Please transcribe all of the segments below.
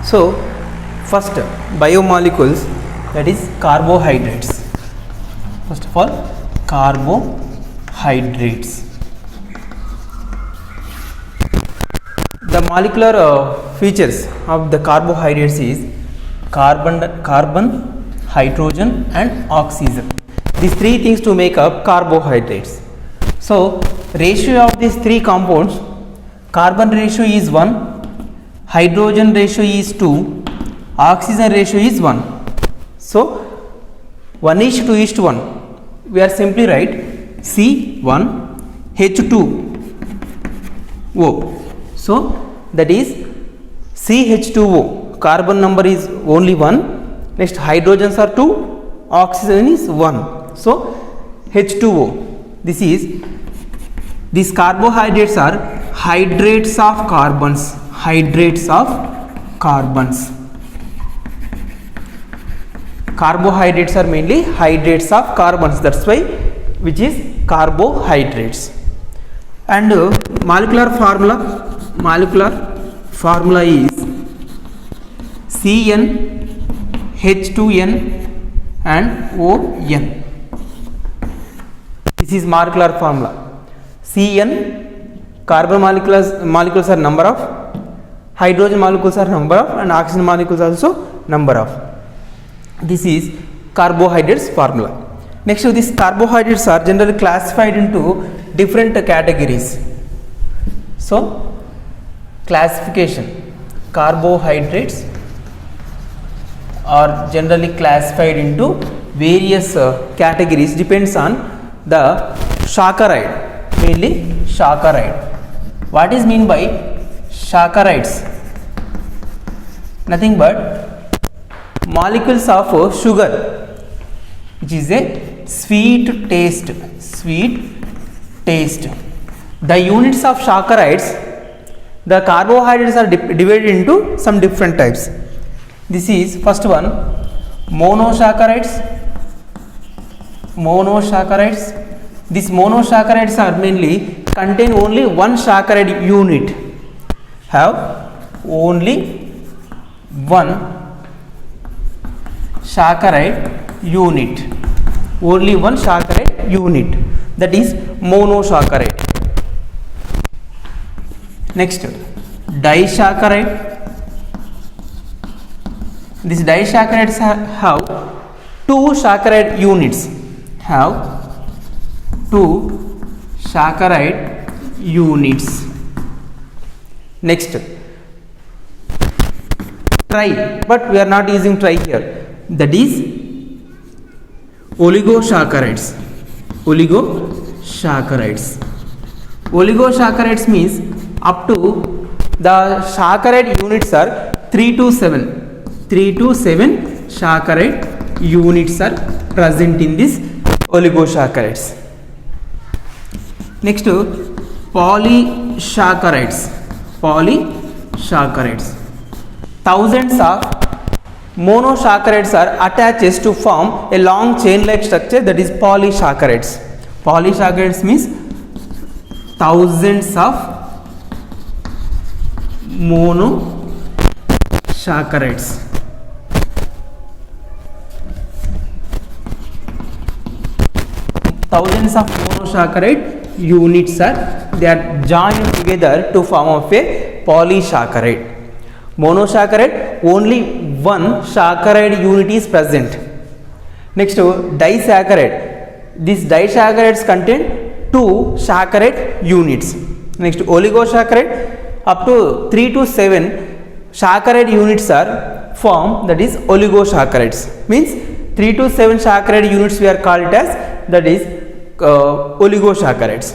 So first biomolecules, that is carbohydrates. First of all, carbohydrates. The molecular features of the carbohydrates is carbon, hydrogen and oxygen. These three things to make up carbohydrates. So ratio of these three compounds, carbon ratio is 1, hydrogen ratio is 2, oxygen ratio is 1. So 1:2:1. We are simply write C1H2O. So that is CH2O, carbon number is only 1, next hydrogens are 2, oxygen is 1. So H2O. These carbohydrates are hydrates of carbons. Carbohydrates are mainly hydrates of carbons, that's why which is carbohydrates. And molecular formula is CN H2N and ON. This is molecular formula. CN, carbon molecules are number of, hydrogen molecules are number of, and oxygen molecules also number of. This is carbohydrates formula. Next, these carbohydrates are generally classified into different categories. So classification, carbohydrates are generally classified into various categories, depends on the saccharide, mainly saccharide. What is mean by saccharides? Nothing but molecules of sugar which is a sweet taste. The units of saccharides, the carbohydrates are divided into some different types. This is first one, monosaccharides. These monosaccharides are mainly contain only one saccharide unit, have only one saccharide unit, that is monosaccharide. Next, disaccharide. These disaccharides have two saccharide units, Next, tri, but we are not using tri here, that is oligosaccharides. Oligosaccharides means up to the saccharide units are 3 to 7 saccharide units are present in this oligosaccharides. Next, polysaccharides. Thousands of monosaccharides are attached to form a long chain like structure, that is polysaccharides. Polysaccharides means thousands of monosaccharides. Thousands of monosaccharide units are joined together to form of a polysaccharide. Monosaccharide, only one saccharide unit is present. Next, disaccharide. These disaccharides contain two saccharide units. Next, oligosaccharide, up to 3 to 7 saccharide units are formed, that is oligosaccharides. Means 3 to 7 saccharide units we are called as, that is oligosaccharides.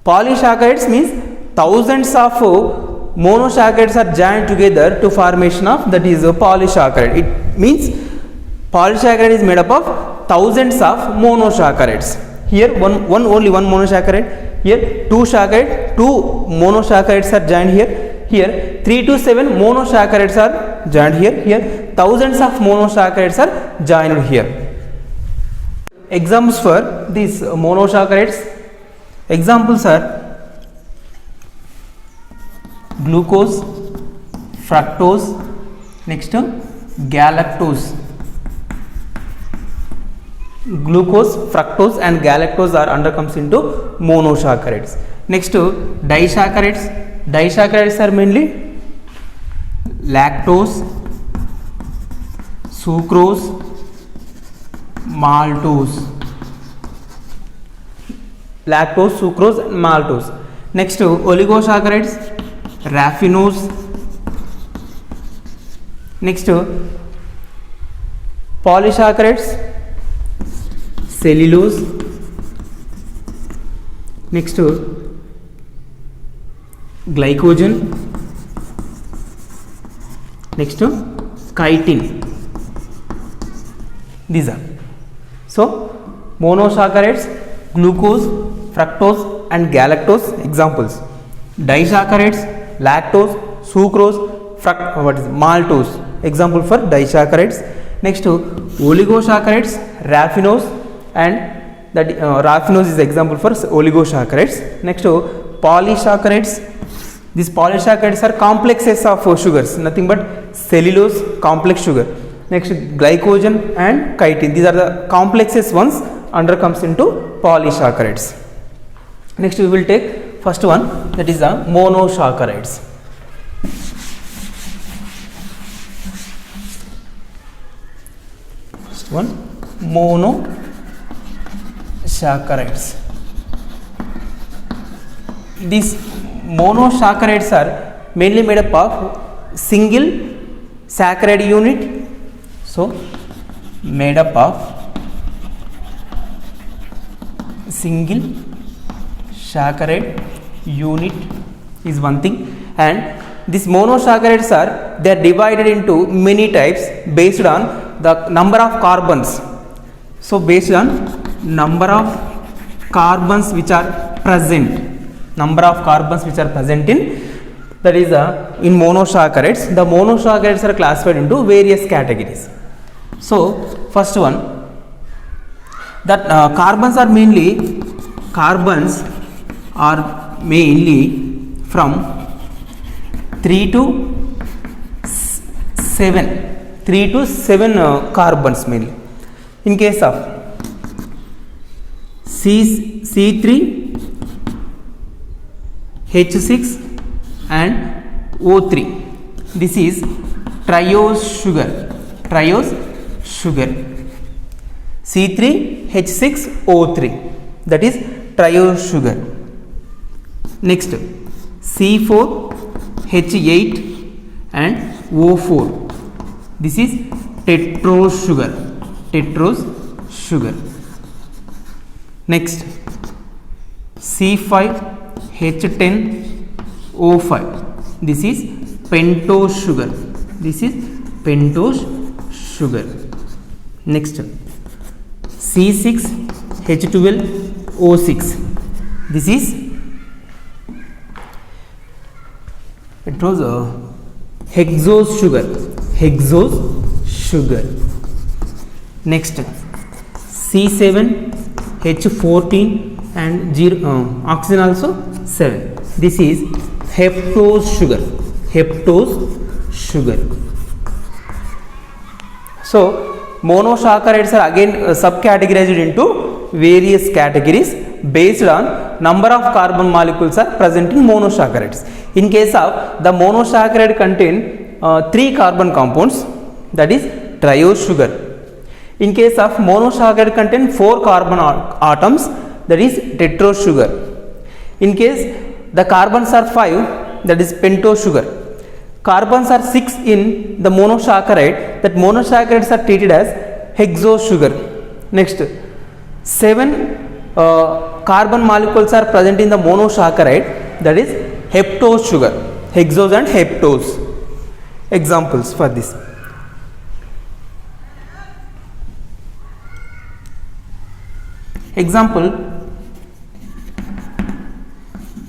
Polysaccharides means thousands of monosaccharides are joined together to formation of, that is a polysaccharide. It means polysaccharide is made up of thousands of monosaccharides. Here only one monosaccharide, here two monosaccharides are joined here, 3 to 7 monosaccharides are joined here thousands of monosaccharides are joined here. Examples for these monosaccharides, examples are glucose, fructose, next galactose. Glucose, fructose and galactose are undercomes into monosaccharides. Next disaccharides. Disaccharides are mainly lactose, sucrose, maltose. Lactose, sucrose and maltose. Next oligosaccharides, raffinose. Next polysaccharides, cellulose. Next glycogen. Next chitin. These are so monosaccharides, glucose, fructose and galactose examples. Disaccharides, lactose, sucrose, maltose example for disaccharides. Next oligosaccharides, raffinose and that raffinose is example for oligosaccharides. Next polysaccharides. These polysaccharides are complexes of sugars, nothing but cellulose complex sugar. Next glycogen and chitin, these are the complexes ones under comes into polysaccharides. Next we will take first one, that is the monosaccharides. First one, monosaccharides. These monosaccharides are mainly made up of single saccharide unit. So made up of single saccharide unit is one thing, and these monosaccharides are, they are divided into many types based on the number of carbons. So based on number of carbons which are present, number of carbons which are present in, that is in monosaccharides. The monosaccharides are classified into various categories. So first one, that carbons are mainly from 3 to 7 carbons mainly. In case of C3, H6 and O3, this is triose sugar. C3H6O3, that is triose sugar. Next C4H8 and O4, this is tetrose sugar. Next C5H10O5, this is pentose sugar. Next C6H12O6, this is hexose sugar. Next C7H14 and oxygen also 7, this is heptose sugar. So monosaccharides are again subcategorized into various categories based on number of carbon molecules are present in monosaccharides. In case of the monosaccharide contain 3 carbon compounds, that is triose sugar. In case of monosaccharide contain 4 carbon atoms, that is tetrose sugar. In case the carbons are 5, that is pentose sugar. Carbons are 6 in the monosaccharide, that monosaccharides are treated as hexose sugar. Next 7 carbon molecules are present in the monosaccharide, that is heptose sugar. Hexose and heptose examples for this. Example,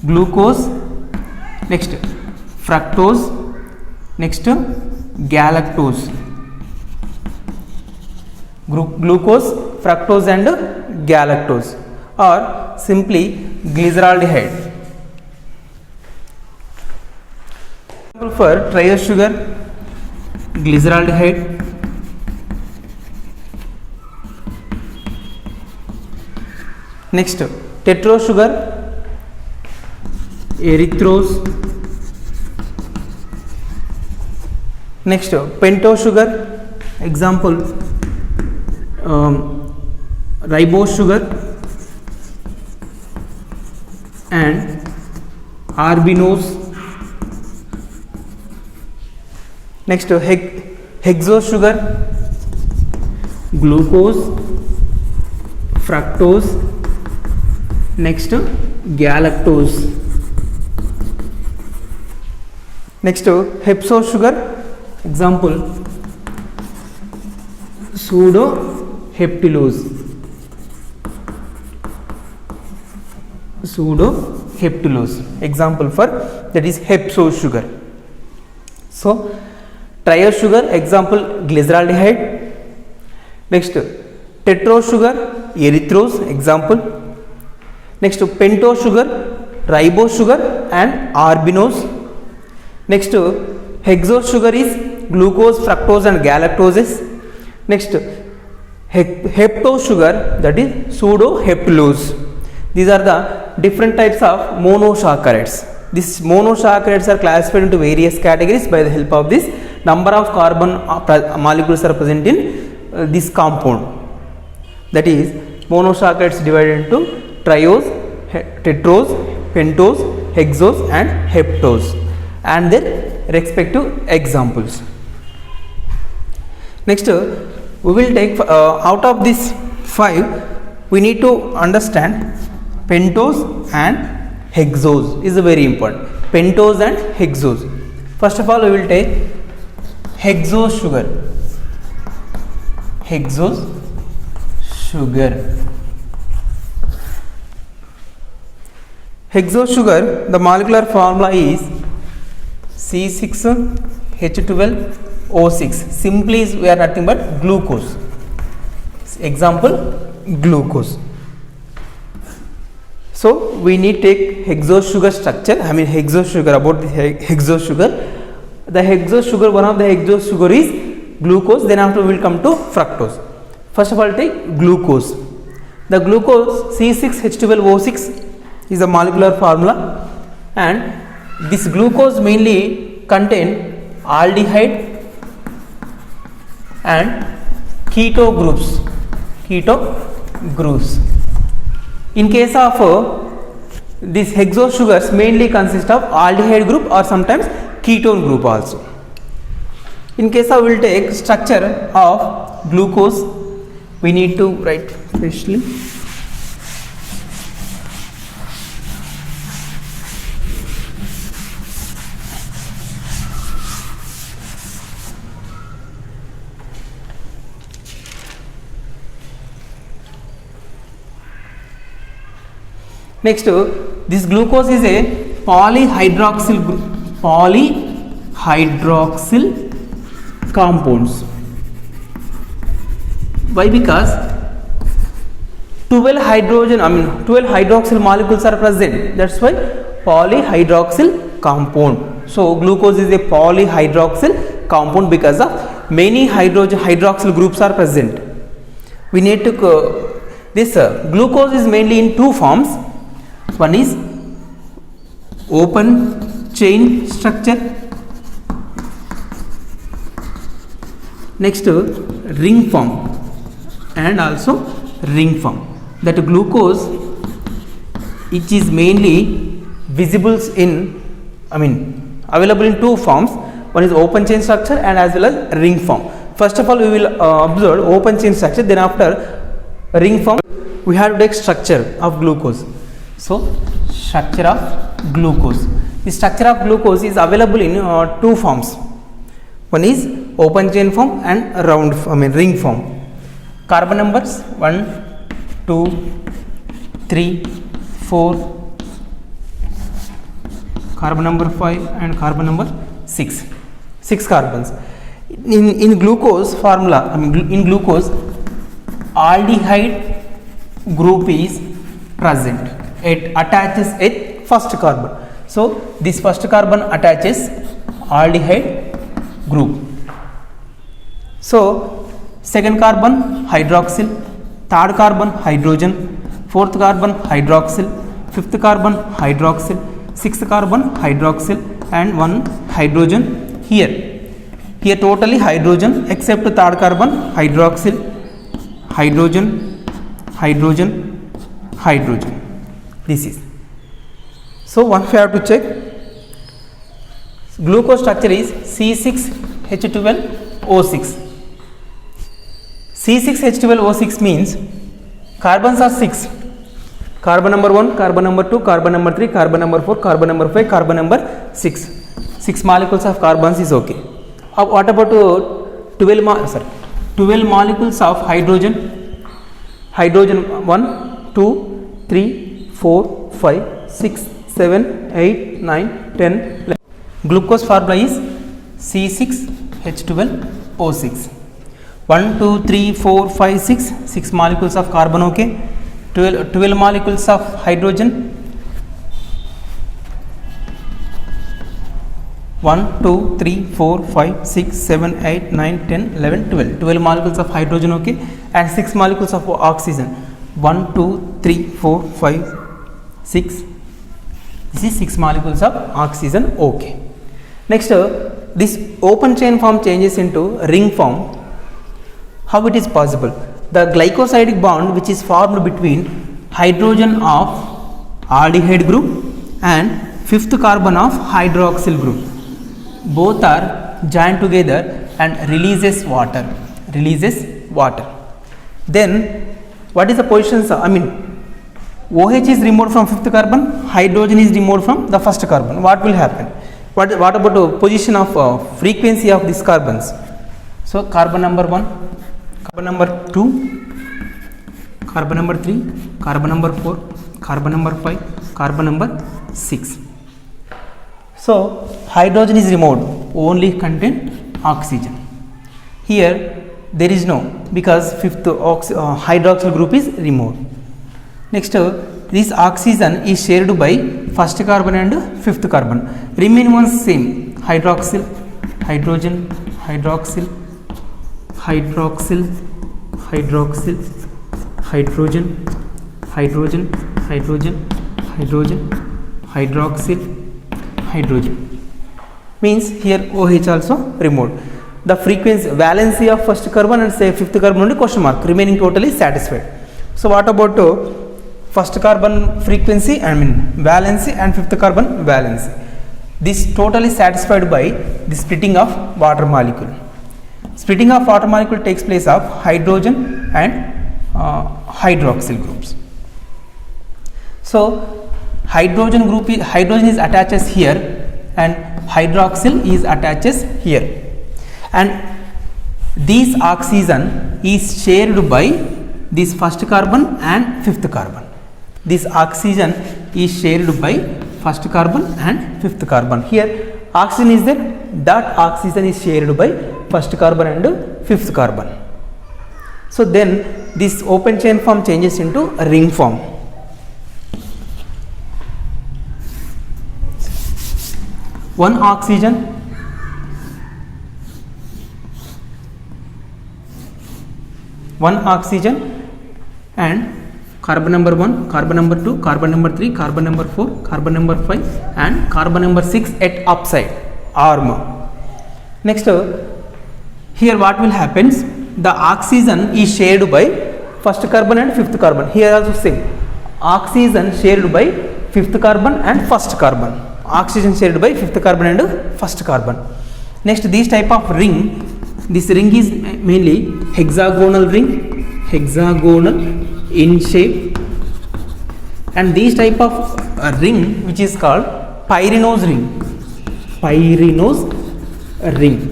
glucose, next fructose, next galactose. Glucose, fructose and galactose, or simply glyceraldehyde. For triose sugar, glyceraldehyde. Next, tetrose sugar, erythrose. Next, pentose sugar, example ribose sugar and arbinose. Next, hexose sugar, glucose, fructose. Next, galactose. Next, hepsose sugar, example pseudoheptulose. Example for that is hepsose sugar. So triose sugar, example glyceraldehyde. Next, tetrose sugar, erythrose, example. Next, pentose sugar, ribose sugar and arbinose. Next, hexose sugar is glucose, fructose and galactoses. Next, heptose sugar, that is pseudoheptulose. These are the different types of monosaccharides. These monosaccharides are classified into various categories by the help of this number of carbon molecules are present in this compound. That is, monosaccharides divided into triose, tetrose, pentose, hexose and heptose and their respective examples. Next, we will take out of this 5, we need to understand pentose and hexose is very important. Pentose and hexose. First of all, we will take hexose sugar. Hexose sugar, the molecular formula is C6H12O6. Simply we are nothing but glucose. Example, glucose. So we need take hexose sugar structure. Hexose sugar, about the hexose sugar. The hexose sugar, one of the hexose sugar is glucose. Then after we will come to fructose. First of all, take glucose. The glucose C6H12O6 is the molecular formula, and this glucose mainly contain aldehyde and keto groups. In case of these hexose sugars mainly consist of aldehyde group or sometimes ketone group also. In case of, we will take structure of glucose, we need to write specially. Next, this glucose is a polyhydroxyl compounds. Why? Because 12 hydroxyl molecules are present. That's why polyhydroxyl compound. So glucose is a polyhydroxyl compound because of many hydroxyl groups are present. We need to this glucose is mainly in two forms. One is open chain structure. Next, ring form and also ring form. That glucose, which is mainly visible in, available in two forms. One is open chain structure and as well as ring form. First of all, we will observe open chain structure. Then after ring form, we have to take structure of glucose. So, structure of glucose. The structure of glucose is available in two forms. One is open chain form and ring form. Carbon numbers 1, 2, 3, 4. Carbon number 5 and carbon number 6. 6 carbons. In glucose formula, in glucose, aldehyde group is present. It attaches at first carbon. So this first carbon attaches aldehyde group. So second carbon hydroxyl, third carbon hydrogen, fourth carbon hydroxyl, fifth carbon hydroxyl, sixth carbon hydroxyl, and one hydrogen here. Here totally hydrogen except third carbon hydroxyl, hydrogen, hydrogen, hydrogen. This is. So one we have to check. Glucose structure is C6H12O6. C6H12O6 means carbons are 6. Carbon number 1, carbon number 2, carbon number 3, carbon number 4, carbon number 5, carbon number 6. 6 molecules of carbons is okay. What about 12 molecules of hydrogen? Hydrogen 1, 2, 3, 4, 5, 6, 7, 8, 9, 10, 11. Glucose formula is C6H12O6. 1, 2, 3, 4, 5, 6, 6 molecules of carbon, okay. 12 molecules of hydrogen. 1, 2, 3, 4, 5, 6, 7, 8, 9, 10, 11, 12. 12 molecules of hydrogen, okay. And 6 molecules of oxygen. 1, 2, 3, 4, 5, 6. This is 6 molecules of oxygen, okay. Next, this open chain form changes into ring form. How it is possible? The glycosidic bond which is formed between hydrogen of aldehyde group and fifth carbon of hydroxyl group, both are joined together and releases water. Then what is the positions? OH is removed from fifth carbon, hydrogen is removed from the first carbon. What will happen? What about the position of frequency of these carbons? So carbon number 1, carbon number 2, carbon number 3, carbon number 4, carbon number 5, carbon number 6. So hydrogen is removed, only contain oxygen. Here there is no, because fifth hydroxyl group is removed. Next, this oxygen is shared by first carbon and fifth carbon. Remain ones same: hydroxyl, hydrogen, hydroxyl, hydroxyl, hydroxyl, hydrogen, hydrogen, hydrogen, hydrogen, hydroxyl, hydrogen. Means here OH also removed. The frequency, valency of first carbon and say fifth carbon only question mark. Remaining totally satisfied. So what about first carbon frequency, valency, and fifth carbon valency? This totally satisfied by the splitting of water molecule. Splitting of water molecule takes place of hydrogen and hydroxyl groups. So hydrogen is attaches here and hydroxyl is attaches here, and this oxygen is shared by this first carbon and fifth carbon. This oxygen is shared by first carbon and fifth carbon. Here oxygen is there, that oxygen is shared by first carbon and fifth carbon. So then this open chain form changes into a ring form. One oxygen, and carbon number 1, carbon number 2, carbon number 3, carbon number 4, carbon number 5, and carbon number 6 at upside arm. Next, here what will happen? The oxygen is shared by first carbon and fifth carbon. Here also same, oxygen shared by fifth carbon and first carbon. Oxygen shared by fifth carbon and first carbon. Next, this type of ring, this ring is mainly hexagonal ring, hexagonal in shape, and this type of ring which is called pyrenose ring.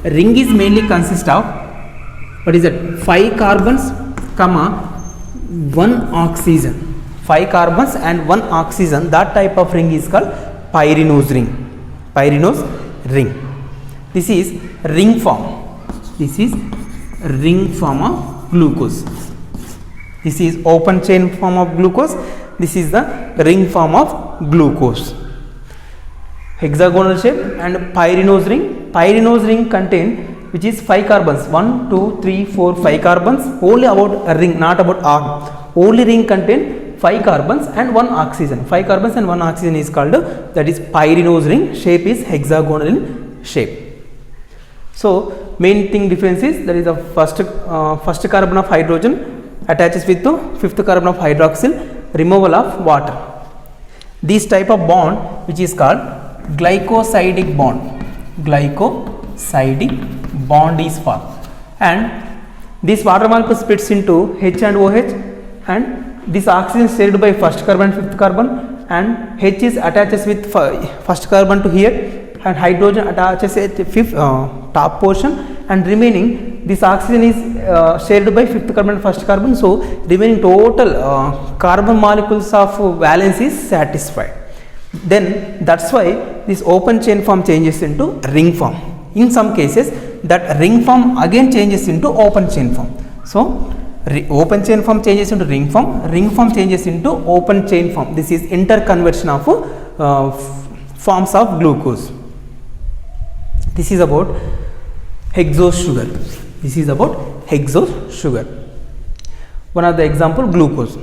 Ring is mainly consist of, what is that, 5 carbons comma 1 oxygen. 5 carbons and 1 oxygen, that type of ring is called pyrenose ring. This is ring form. This is ring form of glucose. This is open chain form of glucose. This is the ring form of glucose. Hexagonal shape and pyrenose ring. Pyrenose ring contain which is 5 carbons, 1 2 3 4 5 carbons, only about a ring, not about arc. Only ring contain 5 carbons and 1 oxygen. 5 carbons and 1 oxygen is called, that is pyridinose ring. Shape is hexagonal in shape. So main thing difference is, that is the first carbon of hydrogen attaches with the fifth carbon of hydroxyl, removal of water. This type of bond which is called glycosidic bond. Glycosidic bond is formed, and this water molecule splits into H and OH, and this oxygen is shared by first carbon and fifth carbon, and H is attaches with first carbon to here, and hydrogen attaches at fifth top portion, and remaining this oxygen is shared by fifth carbon and first carbon. So remaining total carbon molecules of valence is satisfied. Then that's why this open chain form changes into ring form. In some cases that ring form again changes into open chain form. So open chain form changes into ring form changes into open chain form. This is interconversion of forms of glucose. This is about hexose sugar. One of the example, glucose.